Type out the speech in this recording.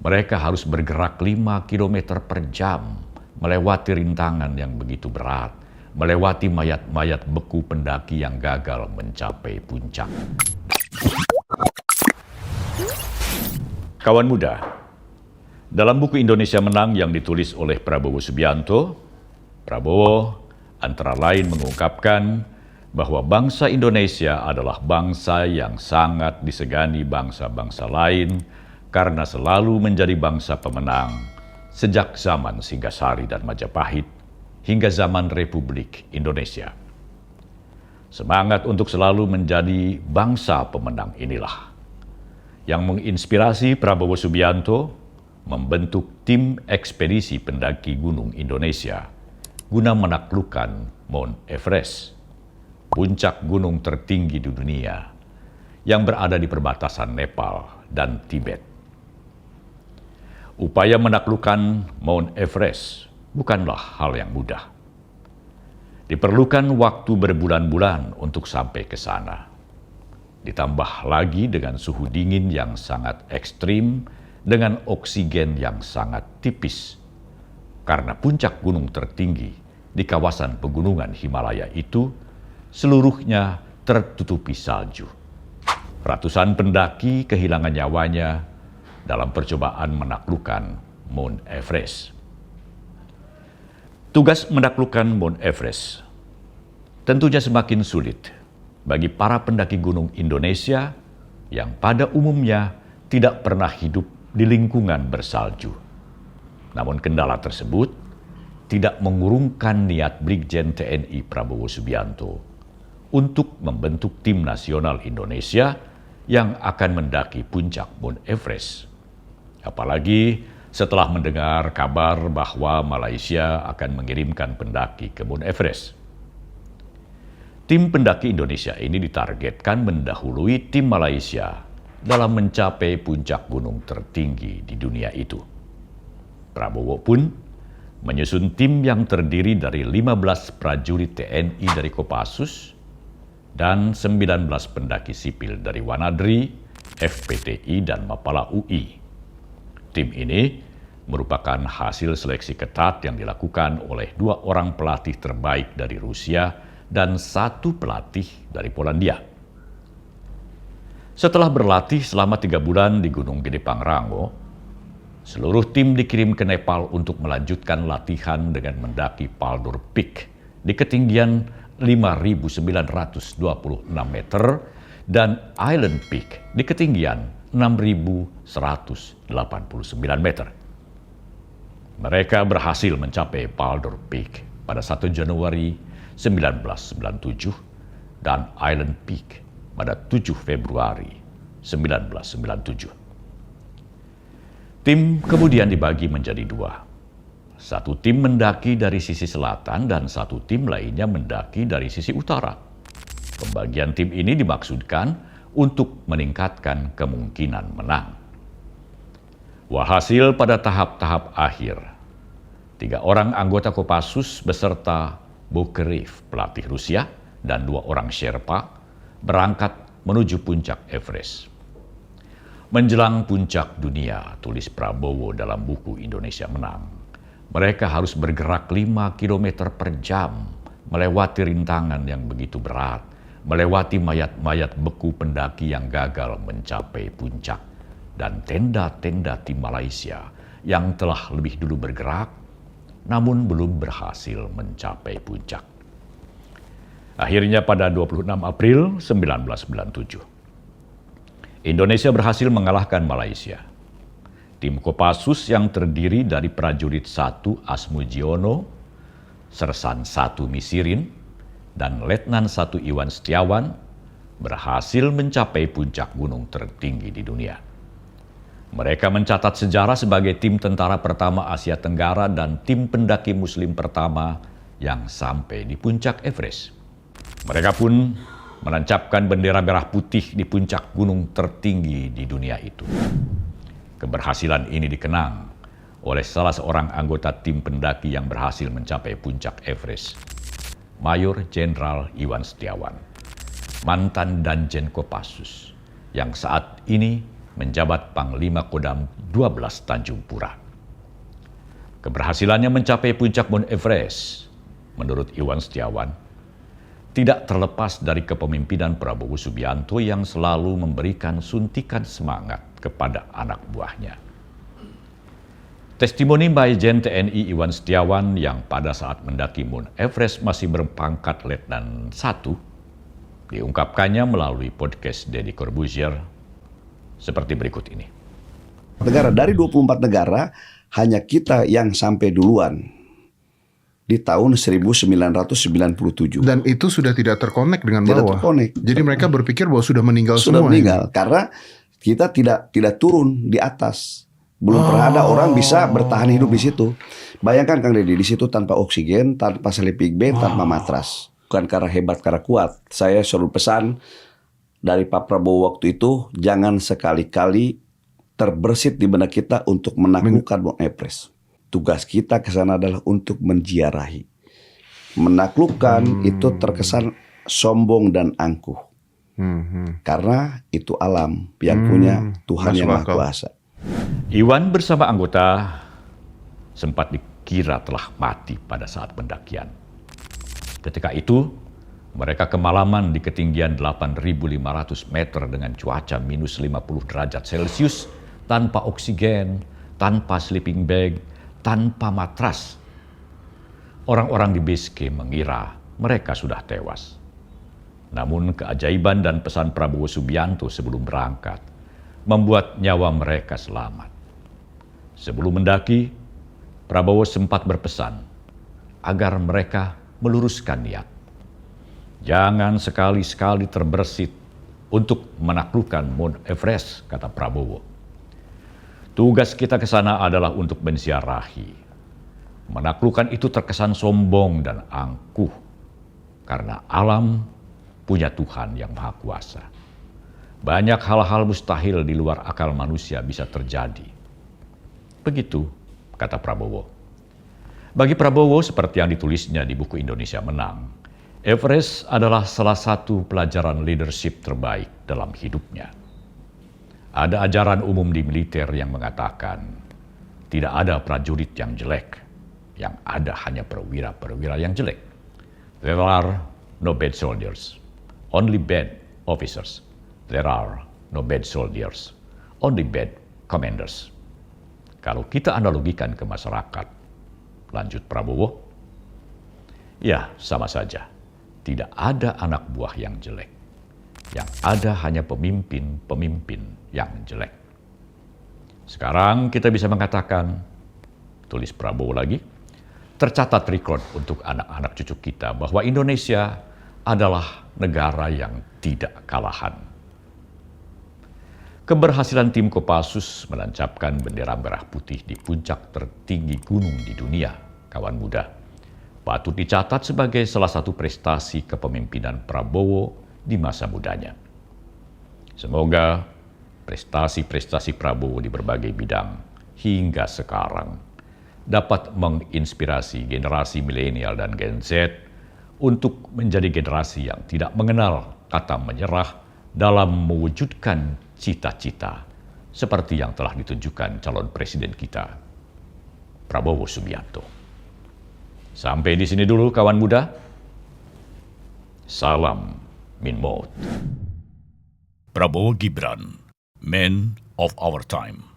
Mereka harus bergerak 5 km per jam, melewati rintangan yang begitu berat, melewati mayat-mayat beku pendaki yang gagal mencapai puncak. Kawan muda, dalam buku Indonesia Menang yang ditulis oleh Prabowo Subianto, Prabowo antara lain mengungkapkan bahwa bangsa Indonesia adalah bangsa yang sangat disegani bangsa-bangsa lain karena selalu menjadi bangsa pemenang sejak zaman Singgasari dan Majapahit hingga zaman Republik Indonesia. Semangat untuk selalu menjadi bangsa pemenang inilah yang menginspirasi Prabowo Subianto membentuk tim ekspedisi pendaki gunung Indonesia guna menaklukkan Mount Everest, puncak gunung tertinggi di dunia yang berada di perbatasan Nepal dan Tibet. Upaya menaklukkan Mount Everest bukanlah hal yang mudah. Diperlukan waktu berbulan-bulan untuk sampai ke sana. Ditambah lagi dengan suhu dingin yang sangat ekstrim, dengan oksigen yang sangat tipis. Karena puncak gunung tertinggi di kawasan pegunungan Himalaya itu seluruhnya tertutupi salju. Ratusan pendaki kehilangan nyawanya dalam percobaan menaklukkan Mount Everest. Tugas menaklukkan Mount Everest tentunya semakin sulit bagi para pendaki gunung Indonesia yang pada umumnya tidak pernah hidup di lingkungan bersalju. Namun kendala tersebut tidak mengurungkan niat Brigjen TNI Prabowo Subianto untuk membentuk tim nasional Indonesia yang akan mendaki puncak Mount Everest. Apalagi setelah mendengar kabar bahwa Malaysia akan mengirimkan pendaki ke Mount Everest. Tim pendaki Indonesia ini ditargetkan mendahului tim Malaysia dalam mencapai puncak gunung tertinggi di dunia itu. Prabowo pun menyusun tim yang terdiri dari 15 prajurit TNI dari Kopassus dan 19 pendaki sipil dari Wanadri, FPTI, dan Mapala UI. Tim ini merupakan hasil seleksi ketat yang dilakukan oleh 2 orang pelatih terbaik dari Rusia dan 1 pelatih dari Polandia. Setelah berlatih selama 3 bulan di Gunung Gede Pangrango, seluruh tim dikirim ke Nepal untuk melanjutkan latihan dengan mendaki Paldur Peak di ketinggian 5.926 meter dan Island Peak di ketinggian 6.189 meter. Mereka berhasil mencapai Paldur Peak pada 1 Januari 1997 dan Island Peak pada 7 Februari 1997. Tim kemudian dibagi menjadi 2. Satu tim mendaki dari sisi selatan dan satu tim lainnya mendaki dari sisi utara. Pembagian tim ini dimaksudkan untuk meningkatkan kemungkinan menang. Walhasil pada tahap-tahap akhir, 3 orang anggota Kopassus beserta Bokerev, pelatih Rusia, dan 2 orang Sherpa berangkat menuju puncak Everest. Menjelang puncak dunia, tulis Prabowo dalam buku Indonesia Menang, mereka harus bergerak 5 km per jam, melewati rintangan yang begitu berat, melewati mayat-mayat beku pendaki yang gagal mencapai puncak, dan tenda-tenda tim Malaysia yang telah lebih dulu bergerak, namun belum berhasil mencapai puncak. Akhirnya pada 26 April 1997, Indonesia berhasil mengalahkan Malaysia. Tim Kopassus yang terdiri dari prajurit 1 Asmujiono, Sersan 1 Misirin, dan Letnan 1 Iwan Setiawan berhasil mencapai puncak gunung tertinggi di dunia. Mereka mencatat sejarah sebagai tim tentara pertama Asia Tenggara dan tim pendaki Muslim pertama yang sampai di puncak Everest. Mereka pun menancapkan bendera merah putih di puncak gunung tertinggi di dunia itu. Keberhasilan ini dikenang oleh salah seorang anggota tim pendaki yang berhasil mencapai puncak Everest, Mayor Jenderal Iwan Setiawan, mantan Danjen Kopassus, yang saat ini menjabat Panglima Kodam 12 Tanjung Pura. Keberhasilannya mencapai puncak Mount Everest, menurut Iwan Setiawan, tidak terlepas dari kepemimpinan Prabowo Subianto yang selalu memberikan suntikan semangat kepada anak buahnya. Testimoni Majen TNI Iwan Setiawan yang pada saat mendaki Mount Everest masih berpangkat Letnan 1, diungkapkannya melalui podcast Deddy Corbuzier seperti berikut ini. Negara dari 24 negara, hanya kita yang sampai duluan di tahun 1997. Dan itu sudah tidak terkonek dengan Tidak bawah. terkonek. Jadi mereka berpikir bahwa sudah meninggal Sudah semua. meninggal karena kita tidak turun di atas. Belum pernah ada orang bisa bertahan hidup di situ. Bayangkan Kang Deddy, di situ tanpa oksigen, tanpa sleeping bag, tanpa matras. Bukan karena hebat, karena kuat. Saya selalu pesan dari Pak Prabowo waktu itu, jangan sekali-kali terbersit di benak kita untuk menaklukkan Mount Everest. Tugas kita ke sana adalah untuk menziarahi. Menaklukkan itu terkesan sombong dan angkuh. Karena itu alam yang punya Tuhan yang Maha Kuasa. Iwan bersama anggota sempat dikira telah mati pada saat pendakian. Ketika itu, mereka kemalaman di ketinggian 8.500 meter dengan cuaca minus 50 derajat Celcius, tanpa oksigen, tanpa sleeping bag, tanpa matras. Orang-orang di base camp mengira mereka sudah tewas. Namun keajaiban dan pesan Prabowo Subianto sebelum berangkat membuat nyawa mereka selamat. Sebelum mendaki, Prabowo sempat berpesan agar mereka meluruskan niat. Jangan sekali-sekali terbersit untuk menaklukkan Mount Everest, kata Prabowo. Tugas kita ke sana adalah untuk menziarahi. Menaklukkan itu terkesan sombong dan angkuh, karena alam punya Tuhan yang Maha Kuasa. Banyak hal-hal mustahil di luar akal manusia bisa terjadi. Begitu, kata Prabowo. Bagi Prabowo, seperti yang ditulisnya di buku Indonesia Menang, Everest adalah salah satu pelajaran leadership terbaik dalam hidupnya. Ada ajaran umum di militer yang mengatakan, tidak ada prajurit yang jelek, yang ada hanya perwira-perwira yang jelek. There are no bad soldiers, only bad officers. There are no bad soldiers, only bad commanders. Kalau kita analogikan ke masyarakat, lanjut Prabowo, ya sama saja. Tidak ada anak buah yang jelek. Yang ada hanya pemimpin-pemimpin yang jelek. Sekarang kita bisa mengatakan, tulis Prabowo lagi, tercatat record untuk anak-anak cucu kita bahwa Indonesia adalah negara yang tidak kalahan. Keberhasilan tim Kopassus menancapkan bendera merah putih di puncak tertinggi gunung di dunia, kawan muda, patut dicatat sebagai salah satu prestasi kepemimpinan Prabowo di masa mudanya. Semoga prestasi-prestasi Prabowo di berbagai bidang hingga sekarang dapat menginspirasi generasi milenial dan Gen Z untuk menjadi generasi yang tidak mengenal kata menyerah dalam mewujudkan cita-cita seperti yang telah ditunjukkan calon presiden kita, Prabowo Subianto. Sampai di sini dulu kawan muda. Salam Min Maut. Prabowo Gibran, Man of Our Time.